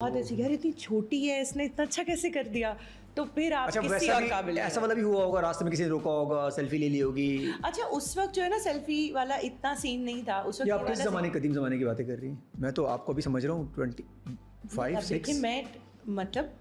बहुत अच्छी यार, इतनी छोटी है, इसने इतना अच्छा कैसे कर दिया। तो फिर आप अच्छा, किसी वैसा और भी काबिल ऐसा वाला भी हुआ होगा, रास्ते में किसी ने रोका होगा, सेल्फी ले ली होगी? अच्छा, उस वक्त जो है ना सेल्फी वाला इतना सीन नहीं था उस वक्त। या आप किस ज़माने, कदीम ज़माने की बातें कर रही हैं? मैं तो आपको भी समझ रहा हूँ 25-6। मैं मतलब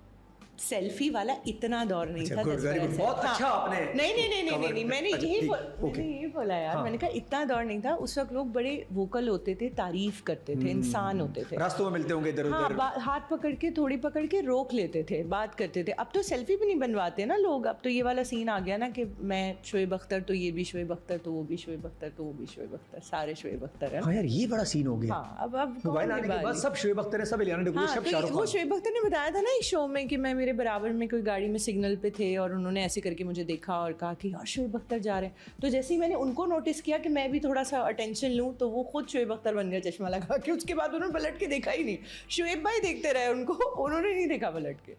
सेल्फी वाला इतना दौर नहीं था। बहुत अच्छा आपने। नहीं, मैंने यही बोला यार। हाँ। मैंने कहा इतना दौर नहीं था उस वक्त। लोग बड़े वोकल होते थे, तारीफ करते थे, इंसान होते थे। रास्तों में मिलते होंगे इधर उधर। हाँ, हाथ पकड़ के थोड़ी पकड़ के रोक लेते थे, बात करते थे। अब तो सेल्फी भी नहीं बनवाते ना लोग। अब तो ये वाला सीन आ गया ना कि मैं शोएब अख्तर, तो ये भी शोएब अख्तर, तो वो भी शोएब अख्तर, तो वो भी शोएब अख्तर, सारे शोएब अख्तर है। हाँ यार, ये बड़ा सीन हो गया। हाँ, अब मोबाइल आने के बाद सब शोएब अख्तर है, सब इलियाना डिक्रूज़, सब शाहरुख खान। वो शोएब अख्तर ने बताया था ना एक शो में कि मैं मेरे बराबर में कोई गाड़ी में सिग्नल पे थे और उन्होंने ऐसे करके मुझे देखा और कहा कि यार शोएब अख्तर जा रहे हैं। तो जैसे ही मैंने उनको नोटिस किया कि मैं भी थोड़ा सा अटेंशन लूँ, तो वो खुद शोएब अख्तर बन गया चश्मा लगा के। उसके बाद उन्होंने पलट के देखा ही नहीं। शोएब भाई देखते रहे उनको, उन्होंने नहीं देखा पलट के।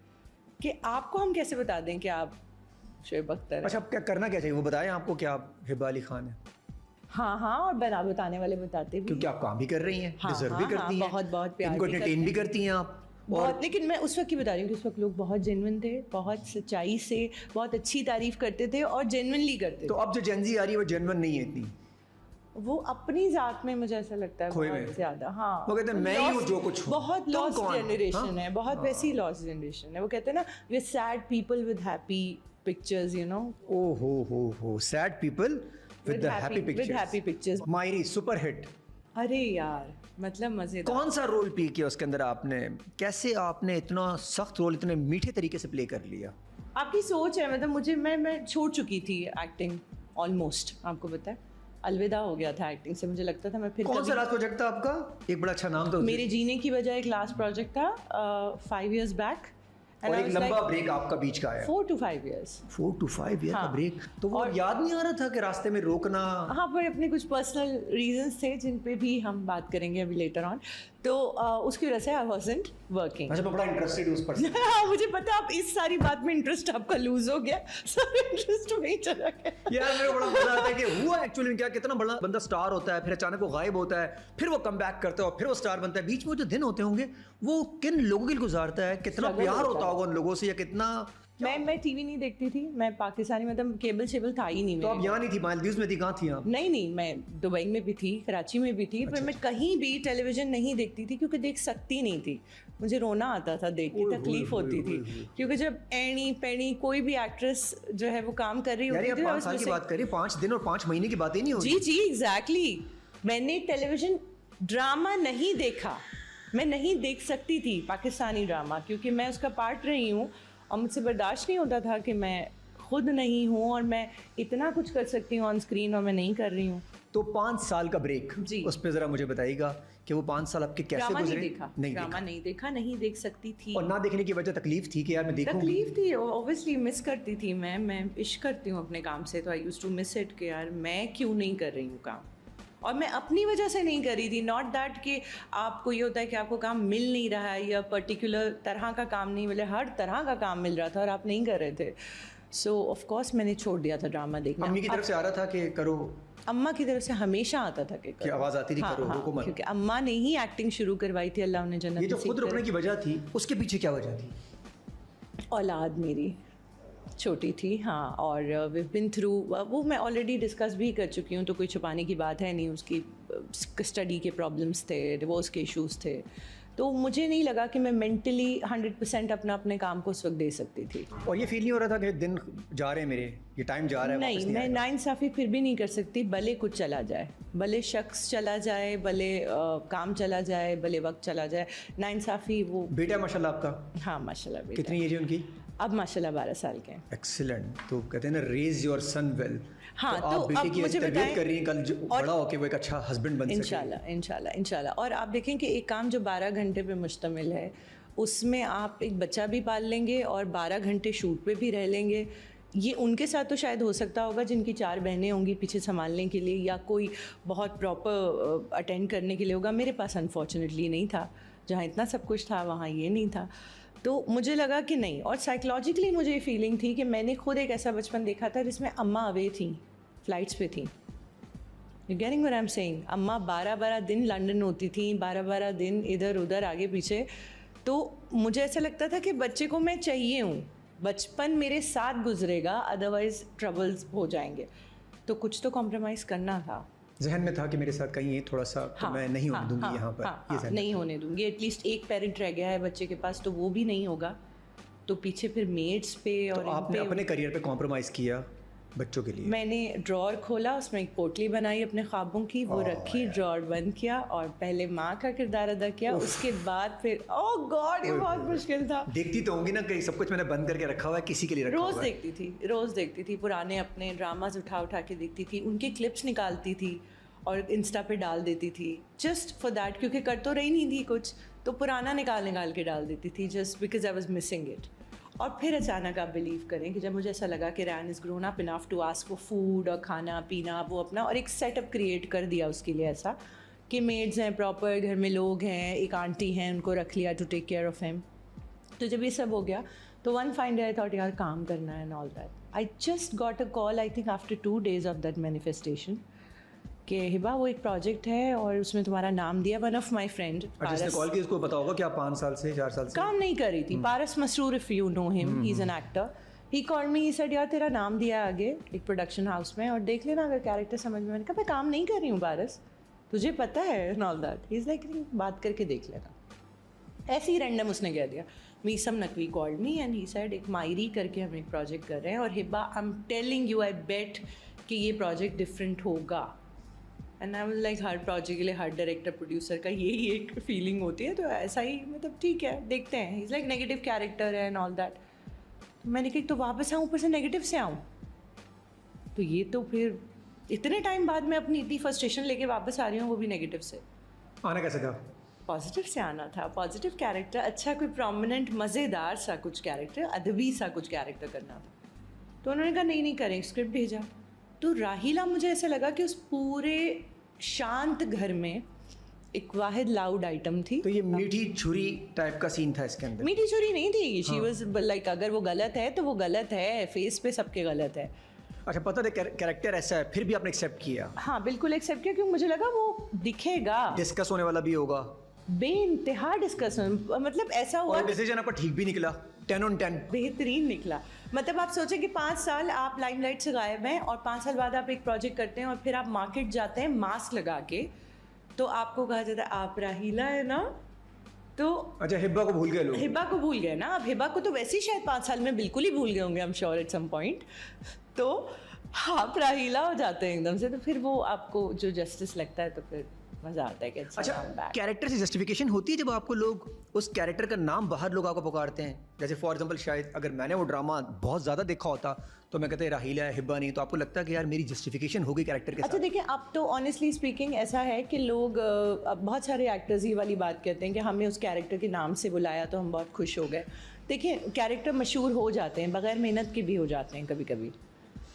कि आपको हम कैसे बता दें कि आप शोएब अख्तर हैं? अच्छा, अब क्या करना क्या चाहिए वो बताएं आपको कि आप हिबा अली खान है? हाँ, और बताने वाले बताते भी, क्योंकि आप काम भी कर रही हैं, डिजर्व भी करती हैं, बहुत प्यार इनको एंटरटेन भी करती हैं आप। बहुत। लेकिन मैं उस वक्त की बता रही हूँ कि उस वक्त लोग बहुत जेन्युइन थे, बहुत सच्चाई से बहुत अच्छी तारीफ करते थे और जेन्युइनली करते थे। तो अब जो जेनजी आ रही है वो जेन्युइन नहीं है इतनी, वो अपनी जात में मुझे ऐसा लगता है बहुत ज्यादा। हाँ, वो कहते हैं मैं ही हूँ जो कुछ हूँ। बहुत लॉस्ट जनरेशन है, बहुत वैसी लॉस्ट जनरेशन है। वो कहते हैं ना, we are sad people with happy pictures, you know. ओ हो sad people with the happy pictures. Mayi Ri super hit. अरे यार, मतलब मजेदार। कौन सा रोल प्ले किया उसके अंदर आपने? कैसे आपने इतना सख्त रोल इतने मीठे तरीके से प्ले कर लिया? आपकी सोच है। मतलब मुझे मैं छोड़ चुकी थी एक्टिंग ऑलमोस्ट, आपको पता है। अलविदा हो गया था एक्टिंग से। मुझे लगता था मैं फिर कौन सा लास्ट प्रोजेक्ट था आपका? एक बड़ा अच्छा नाम था। मेरे जीने की वजह एक लास्ट प्रोजेक्ट था 5 years बैक। और एक लंबा ब्रेक आपका बीच का आया। 4 to 5 years। 4 to 5 year का ब्रेक। तो वो याद नहीं आ रहा था कि रास्ते में रोकना? हाँ, पर अपने कुछ पर्सनल रीजंस थे जिन पे भी हम बात करेंगे अभी लेटर ऑन। तो उसकी वजह से आई वाज़न्ट वर्किंग। अच्छा, मैं बड़ा इंटरेस्टेड हूँ उस पर्सन। हाँ, मुझे पता है। आप इस सारी बात में इंटरेस्ट आपका लूज हो गया, सारा इंटरेस्ट में ही चला गया। यार मेरे को बड़ा मजा आता है कि हुआ एक्चुअली क्या, कितना बड़ा बंदा स्टार होता है, फिर अचानक वो गायब होता है, फिर वो कम बैक करता है और फिर वो स्टार बनता है। बीच में जो दिन होते होंगे वो किन लोगों के लिए गुजारता है, कितना प्यार होता होगा उन लोगों से, या कितना। मैं टीवी नहीं देखती थी, मैं पाकिस्तानी, मतलब केबल शेबल था ही नहीं। तो आप यहाँ नहीं थी, मालदीव्स में थी, कहाँ थी आप? नहीं, मैं दुबई में भी थी, कराची में भी थी। पर मैं कहीं भी टेलीविजन नहीं देखती थी क्योंकि देख सकती नहीं थी। मुझे रोना आता था देख के, तकलीफ होती थी। क्योंकि जब एनी पेनी कोई भी एक्ट्रेस जो है वो काम कर रही होती थी। 5 साल की बात करिए, 5 दिन और 5 महीने की बात ही नहीं होती। जी, एग्जैक्टली। मैंने टेलीविजन ड्रामा नहीं देखा, मैं नहीं देख सकती थी पाकिस्तानी ड्रामा, क्योंकि मैं उसका पार्ट रही हूँ और मुझसे बर्दाश्त नहीं होता था कि मैं खुद नहीं हूँ और मैं इतना कुछ कर सकती हूँ ऑन स्क्रीन और मैं नहीं कर रही हूँ। तो 5 साल का ब्रेक, जी, उस पर जरा मुझे बताइएगा कि वो 5 साल आपके कैसे गुजरे? ड्रामा नहीं देखा, नहीं देख सकती थी। और ना देखने की वजह तकलीफ थी कि यार मैं देखूं? तकलीफ थी, ऑब्वियसली मिस करती थी। मैं इश्क करती हूँ अपने काम से, तो I used to miss it कि यार मैं क्यों नहीं कर रही हूँ काम। और मैं अपनी वजह से नहीं कर रही थी, नॉट दैट कि आपको ये होता है कि आपको काम मिल नहीं रहा है या पर्टिकुलर तरह का काम नहीं मिला। हर तरह का काम मिल रहा था और आप नहीं कर रहे थे। सो ऑफ कोर्स मैंने छोड़ दिया था ड्रामा देखना। अम्मी की तरफ से आ रहा था कि करो? अम्मा की तरफ से हमेशा आता था कि करो। आवाज़ आती थी करो, रोको मत। क्योंकि अम्मा ने ही एक्टिंग शुरू करवाई थी, अल्लाह उन्हें जन्नत। ये जो खुद रुकने की वजह थी, उसके पीछे क्या वजह थी? औलाद मेरी छोटी थी। हाँ, और वी बिन थ्रू, वो मैं ऑलरेडी डिस्कस भी कर चुकी हूँ, तो कोई छुपाने की बात है नहीं। उसकी स्टडी के प्रॉब्लम्स थे, डिवोर्स के इश्यूज़ थे। तो मुझे नहीं लगा कि मैं मेंटली 100% अपने काम को उस वक्त दे सकती थी। और ये फील नहीं हो रहा था कि दिन जा रहे हैं मेरे, ये टाइम जा रहा है? नहीं, मैं नाइंसाफ़ी फिर भी नहीं कर सकती। भले कुछ चला जाए, भले शख्स चला जाए, भले काम चला जाए, भले वक्त चला जाए, नाइंसाफ़ी वो। बेटा माशाल्लाह आपका? हाँ, माशाल्लाह बेटा। कितनी एज है उनकी? अब माशाल्लाह 12 साल के हैं। एक्सीलेंट। तो कहते हैं ना, रेज योर सन वेल। हाँ, तो आप बेटे की तरबियत कर रही हैं, कल बड़ा होके वो एक अच्छा हस्बैंड बन सके इंशाल्लाह। और आप देखें कि एक काम जो 12 घंटे पे मुश्तमिल है, उसमें आप एक बच्चा भी पाल लेंगे और 12 घंटे शूट पे भी रह लेंगे। ये उनके साथ तो शायद हो सकता होगा जिनकी 4 बहनें होंगी पीछे संभालने के लिए, या कोई बहुत प्रॉपर अटेंड करने के लिए होगा। मेरे पास अनफॉर्चुनेटली नहीं था। जहाँ इतना सब कुछ था वहाँ ये नहीं था। तो मुझे लगा कि नहीं, और साइकोलॉजिकली मुझे ये फीलिंग थी कि मैंने खुद एक ऐसा बचपन देखा था जिसमें अम्मा अवे थी, फ़्लाइट्स पे थी। You getting what I am saying? अम्मा 12-12 दिन लंदन होती थी, 12-12 दिन इधर उधर आगे पीछे। तो मुझे ऐसा लगता था कि बच्चे को मैं चाहिए हूँ, बचपन मेरे साथ गुजरेगा, अदरवाइज ट्रबल्स हो जाएंगे, तो कुछ तो कॉम्प्रोमाइज़ करना था। जहन में था कि मेरे साथ कहीं थोड़ा सा तो मैं नहीं होने दूंगी यहाँ पर, ये नहीं होने दूंगी। एटलीस्ट एक पेरेंट रह गया है बच्चे के पास, तो वो भी नहीं होगा, तो पीछे फिर मेड्स पे और तो आपने अपने करियर पे कॉम्प्रोमाइज़ किया बच्चों के लिए? मैंने ड्रॉर खोला, उसमें एक पोटली बनाई अपने ख्वाबों की, वो रखी, ड्रॉर बंद किया और पहले माँ का किरदार अदा किया, उसके बाद फिर ओह गॉड ये बहुत मुश्किल था। देखती तो होंगी ना कहीं सब कुछ मैंने बंद करके रखा हुआ है, किसी के लिए रखा हुआ है? रोज़ देखती थी पुराने अपने ड्रामाज उठा उठा के देखती थी, उनके क्लिप्स निकालती थी और इंस्टा पे डाल देती थी, जस्ट फॉर दैट, क्योंकि कर तो रही नहीं थी कुछ, तो पुराना निकाल के डाल देती थी, just because I was missing it. और फिर अचानक आप बिलीव करें कि जब मुझे ऐसा लगा कि रैन is grown up enough to ask for food और खाना पीना, वो अपना और एक सेटअप क्रिएट कर दिया उसके लिए, ऐसा कि मेड्स हैं प्रॉपर, घर में लोग हैं, एक आंटी हैं, उनको रख लिया to take care of him. तो जब ये सब हो गया तो one fine day I thought यार काम करना है and all that. I just got a call I think after 2 days of that manifestation कि हिबा वो एक प्रोजेक्ट है और उसमें तुम्हारा नाम दिया। वन ऑफ माय फ्रेंड जिसने कॉल किया उसको पता होगा कि आप 5 साल से 4 साल से काम नहीं कर रही थी, Paras Masroor, if you know him, he is an actor. He called me, he said यार तेरा नाम दिया आगे एक प्रोडक्शन हाउस में और देख लेना अगर कैरेक्टर समझ में। मैंने कहा मैं काम नहीं कर रही हूँ पारस, तुझे पता है and all that. He is like बात करके देख लेना। ऐसे ही रैंडम उसने कह दिया। Meesam Naqvi called me and he said एक मायरी करके हम एक प्रोजेक्ट कर रहे हैं और Hiba I am telling you, I bet कि ये प्रोजेक्ट डिफरेंट होगा। एंड आई वाज लाइक हर प्रोजेक्ट के लिए हर डायरेक्टर प्रोड्यूसर का यही एक फीलिंग होती है, तो ऐसा ही मतलब ठीक है देखते हैं। He is like negative character है एंड ऑल दैट। तो मैंने कहा तो वापस आऊँ, ऊपर से नेगेटिव से आऊँ, तो ये तो फिर इतने टाइम बाद मैं अपनी इतनी फ्रस्ट्रेशन लेके वापस आ रही हूँ, वो भी नेगेटिव से। आना कैसे था? पॉजिटिव से आना था, पॉजिटिव कैरेक्टर, अच्छा कोई प्रोमिनेंट मज़ेदार सा कुछ कैरेक्टर, अदबी सा कुछ कैरेक्टर करना था। तो उन्होंने कहा नहीं करें, स्क्रिप्ट भेजा। तो राहिला मुझे ऐसा लगा कि उस पूरे शांत घर में एक वाहिद लाउड आइटम थी। तो ये मीठी छुरी टाइप का सीन था इसके अंदर? मीठी छुरी नहीं थी, शी वाज लाइक अगर वो गलत है तो वो गलत है, फेस पे सबके गलत है। अच्छा पता था कैरेक्टर ऐसा है, फिर भी आपने एक्सेप्ट किया? हाँ बिल्कुल एक्सेप्ट किया, क्योंकि मुझे लगा वो दिखेगा, डिस्कस होने वाला भी होगा, बेइंतहा डिस्कशन, मतलब ऐसा हुआ और डिसीजन आपका ठीक भी निकला, 10 on 10 बेहतरीन निकला। मतलब आप सोचें कि 5 साल आप लाइमलाइट से गायब हैं और 5 साल बाद आप एक प्रोजेक्ट करते हैं और फिर आप मार्केट जाते हैं मास्क लगा के, तो आपको कहा जाता है आप राहिला है ना, तो अच्छा हिब्बा को भूल गए लोग? हिब्बा को भूल गए ना। अब हिब्बा को तो वैसे ही शायद 5 साल में बिल्कुल ही भूल गए होंगे, I am sure at some point. तो आप राहिला हो जाते हैं एकदम से, तो फिर वो आपको जो जस्टिस लगता है तो फिर मज़ा आता है कि अच्छा कैरेक्टर से जस्टिफिकेशन होती है जब आपको लोग उस कैरेक्टर का नाम बाहर लोग आपको पुकारते हैं? जैसे फॉर एग्जांपल शायद अगर मैंने वो ड्रामा बहुत ज़्यादा देखा होता तो मैं कहते राहिला है हिब्बा नहीं, तो आपको लगता है कि यार मेरी जस्टिफिकेशन होगी कैरेक्टर के साथ? अच्छा देखिए, अब तो ऑनेस्टली स्पीकिंग ऐसा है कि लोग अब बहुत सारे एक्टर्स ये वाली बात कहते हैं कि हमें उस कैरेक्टर के नाम से बुलाया तो हम बहुत खुश हो गए। देखिए कैरेक्टर मशहूर हो जाते हैं, बग़ैर मेहनत के भी हो जाते हैं कभी कभी,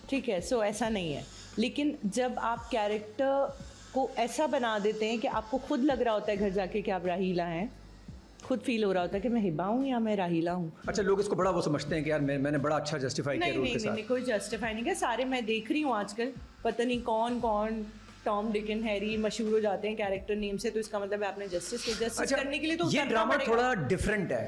ठीक है, सो ऐसा नहीं है। लेकिन जब आप कैरेक्टर को ऐसा बना देते हैं कि आपको खुद लग रहा होता है घर जाके कि आप राहिला हैं, खुद फील हो रहा होता है कि मैं हिबा हूँ या मैं राहिला हूँ। अच्छा लोग इसको बड़ा वो समझते हैं कि यार मैंने बड़ा अच्छा जस्टिफाई किया रोल के साथ? नहीं, कोई जस्टिफाई नहीं किया। सारे मैं देख रही हूँ आजकल, पता नहीं कौन कौन टॉम डिक एंड हैरी मशहूर हो जाते हैं कैरेक्टर नेम से, तो इसका मतलब है आपने जस्टिस करने के लिए तो ये ड्रामा थोड़ा डिफरेंट है।